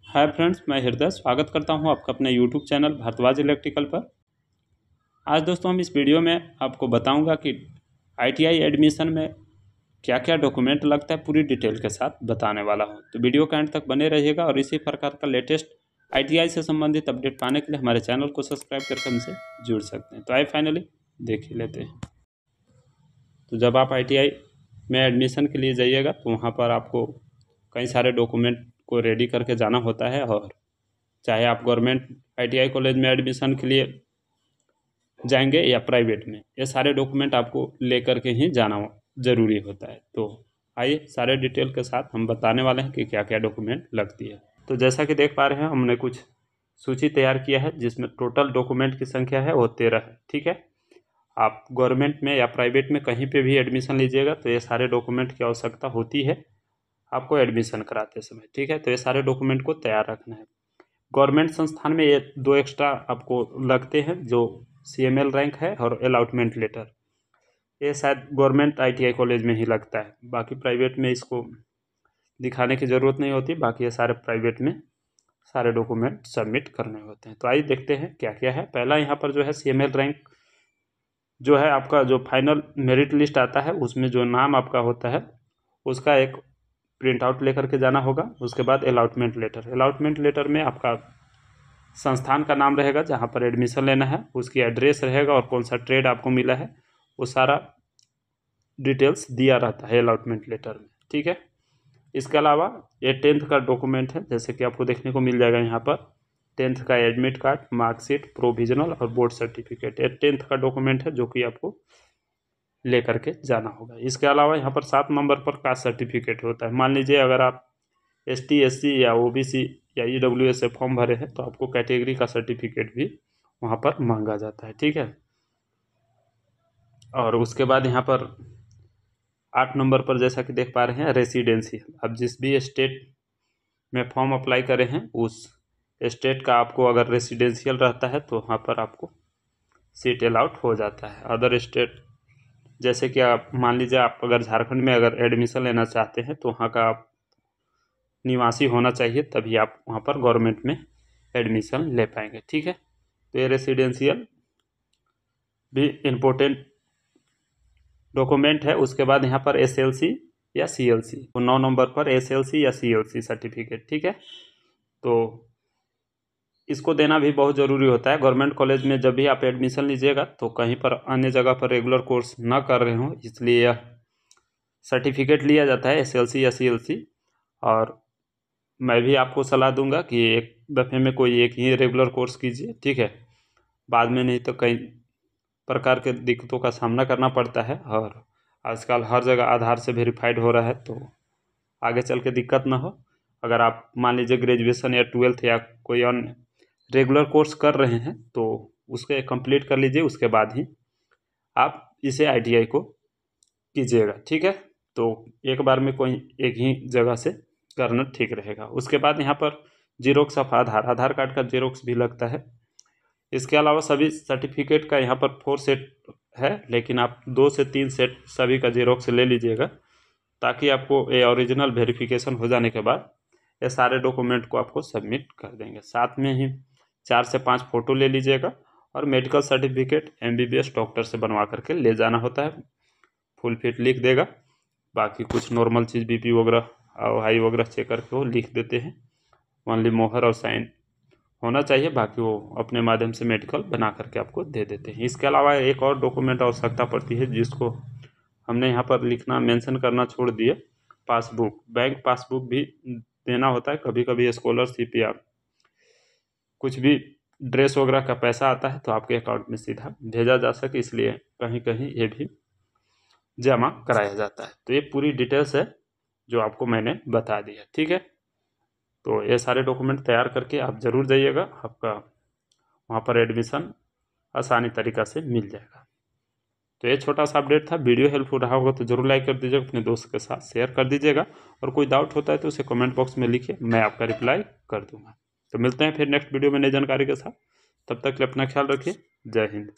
Hi friends, मैं हृदय स्वागत करता हूं आपका अपने यूट्यूब चैनल भारद्वाज इलेक्ट्रिकल पर। आज दोस्तों हम इस वीडियो में आपको बताऊंगा कि आईटीआई एडमिशन में क्या क्या डॉक्यूमेंट लगता है, पूरी डिटेल के साथ बताने वाला हूं। तो वीडियो के एंड तक बने रहिएगा और इसी प्रकार का लेटेस्ट आईटीआई से संबंधित अपडेट पाने के लिए हमारे चैनल को सब्सक्राइब करके हमसे जुड़ सकते हैं। तो आइए फाइनली देख ही लेते हैं। तो जब आप आईटीआई में एडमिशन के लिए जाइएगा तो वहाँ पर आपको कई सारे डॉक्यूमेंट को रेडी करके जाना होता है, और चाहे आप गवर्नमेंट आईटीआई कॉलेज में एडमिशन के लिए जाएंगे या प्राइवेट में, ये सारे डॉक्यूमेंट आपको लेकर के ही जाना ज़रूरी होता है। तो आइए सारे डिटेल के साथ हम बताने वाले हैं कि क्या क्या डॉक्यूमेंट लगती है। तो जैसा कि देख पा रहे हैं, हमने कुछ सूची तैयार किया है जिसमें टोटल डॉक्यूमेंट की संख्या है वो 13 है। ठीक है, आप गवर्नमेंट में या प्राइवेट में कहीं पे भी एडमिशन लीजिएगा तो ये सारे डॉक्यूमेंट की आवश्यकता होती है आपको एडमिशन कराते समय। ठीक है, तो ये सारे डॉक्यूमेंट को तैयार रखना है। गवर्नमेंट संस्थान में ये 2 एक्स्ट्रा आपको लगते हैं, जो CML रैंक है और अलॉटमेंट लेटर। ये शायद गवर्नमेंट आईटीआई कॉलेज में ही लगता है, बाकी प्राइवेट में इसको दिखाने की ज़रूरत नहीं होती। बाकी ये सारे प्राइवेट में सारे डॉक्यूमेंट सबमिट करने होते हैं। तो आइए देखते हैं क्या क्या है। पहला यहाँ पर जो है CML रैंक जो है, आपका जो फाइनल मेरिट लिस्ट आता है उसमें जो नाम आपका होता है उसका एक प्रिंट आउट लेकर के जाना होगा। उसके बाद अलॉटमेंट लेटर। अलॉटमेंट लेटर में आपका संस्थान का नाम रहेगा जहाँ पर एडमिशन लेना है, उसकी एड्रेस रहेगा और कौन सा ट्रेड आपको मिला है, वो सारा डिटेल्स दिया रहता है अलॉटमेंट लेटर में। ठीक है, इसके अलावा ये 10th का डॉक्यूमेंट है, जैसे कि आपको देखने को मिल जाएगा यहाँ पर 10th का एडमिट कार्ड, मार्कशीट, प्रोविजनल और बोर्ड सर्टिफिकेट। ये 10th का डॉक्यूमेंट है जो कि आपको लेकर के जाना होगा। इसके अलावा यहाँ पर 7 नंबर पर कास्ट सर्टिफिकेट होता है। मान लीजिए अगर आप ST SC या OBC या EWS से फॉर्म भरे हैं तो आपको कैटेगरी का सर्टिफिकेट भी वहाँ पर मांगा जाता है। ठीक है, और उसके बाद यहाँ पर 8 नंबर पर जैसा कि देख पा रहे हैं रेसिडेंशियल। अब जिस भी स्टेट में फॉर्म अप्लाई करे हैं उस स्टेट का आपको अगर रेसिडेंशियल रहता है तो वहाँ पर आपको सीट अलाउट हो जाता है। अदर स्टेट जैसे कि आप मान लीजिए आप अगर झारखंड में अगर एडमिशन लेना चाहते हैं तो वहाँ का आप निवासी होना चाहिए, तभी आप वहाँ पर गवर्नमेंट में एडमिशन ले पाएंगे। ठीक है, तो ये रेसिडेंशियल भी इम्पोर्टेंट डॉक्यूमेंट है। उसके बाद यहाँ पर SLC या CLC, तो 9 नंबर पर SLC या CLC सर्टिफिकेट। ठीक है, तो इसको देना भी बहुत ज़रूरी होता है। गवर्नमेंट कॉलेज में जब भी आप एडमिशन लीजिएगा तो कहीं पर अन्य जगह पर रेगुलर कोर्स ना कर रहे हो, इसलिए यह सर्टिफिकेट लिया जाता है SLC या CLC। और मैं भी आपको सलाह दूंगा कि एक दफ़े में कोई एक ही रेगुलर कोर्स कीजिए। ठीक है, बाद में नहीं तो कई प्रकार के दिक्कतों का सामना करना पड़ता है, और आजकल हर जगह आधार से वेरीफाइड हो रहा है, तो आगे चल के दिक्कत ना हो। अगर आप मान लीजिए ग्रेजुएशन या 12th या कोई अन्य रेगुलर कोर्स कर रहे हैं तो उसको कंप्लीट कर लीजिए, उसके बाद ही आप इसे ITI को कीजिएगा। ठीक है, तो एक बार में कोई एक ही जगह से करना ठीक रहेगा। उसके बाद यहाँ पर जीरोक्स ऑफ आधार कार्ड का जीरोक्स भी लगता है। इसके अलावा सभी सर्टिफिकेट का यहाँ पर 4 सेट है, लेकिन आप 2 से 3 सेट सभी का जीरोक्स ले लीजिएगा, ताकि आपको ये ओरिजिनल वेरिफिकेशन हो जाने के बाद ये सारे डॉक्यूमेंट को आपको सबमिट कर देंगे। साथ में ही 4 से 5 फ़ोटो ले लीजिएगा, और मेडिकल सर्टिफिकेट MBBS डॉक्टर से बनवा करके ले जाना होता है। फुल फिट लिख देगा, बाकी कुछ नॉर्मल चीज़ BP वगैरह और हाई वगैरह चेक करके वो लिख देते हैं। ओनली मोहर और साइन होना चाहिए, बाकी वो अपने माध्यम से मेडिकल बना करके आपको दे देते हैं। इसके अलावा एक और डॉक्यूमेंट आवश्यकता पड़ती है जिसको हमने यहाँ पर लिखना मेंशन करना छोड़ दिए, पासबुक। बैंक पासबुक भी देना होता है। कभी कभी स्कॉलरशिप या कुछ भी ड्रेस वगैरह का पैसा आता है तो आपके अकाउंट में सीधा भेजा जा सके, इसलिए कहीं कहीं ये भी जमा कराया जाता है। तो ये पूरी डिटेल्स है जो आपको मैंने बता दिया। ठीक है, तो ये सारे डॉक्यूमेंट तैयार करके आप ज़रूर जाइएगा, आपका वहाँ पर एडमिशन आसानी तरीक़ा से मिल जाएगा। तो ये छोटा सा अपडेट था। वीडियो हेल्पफुल रहा होगा तो ज़रूर लाइक कर दीजिएगा, अपने दोस्त के साथ शेयर कर दीजिएगा, और कोई डाउट होता है तो उसे कमेंट बॉक्स में लिखिए, मैं आपका रिप्लाई कर दूँगा। तो मिलते हैं फिर नेक्स्ट वीडियो में नई जानकारी के साथ। तब तक के लिए अपना ख्याल रखिए। जय हिंद।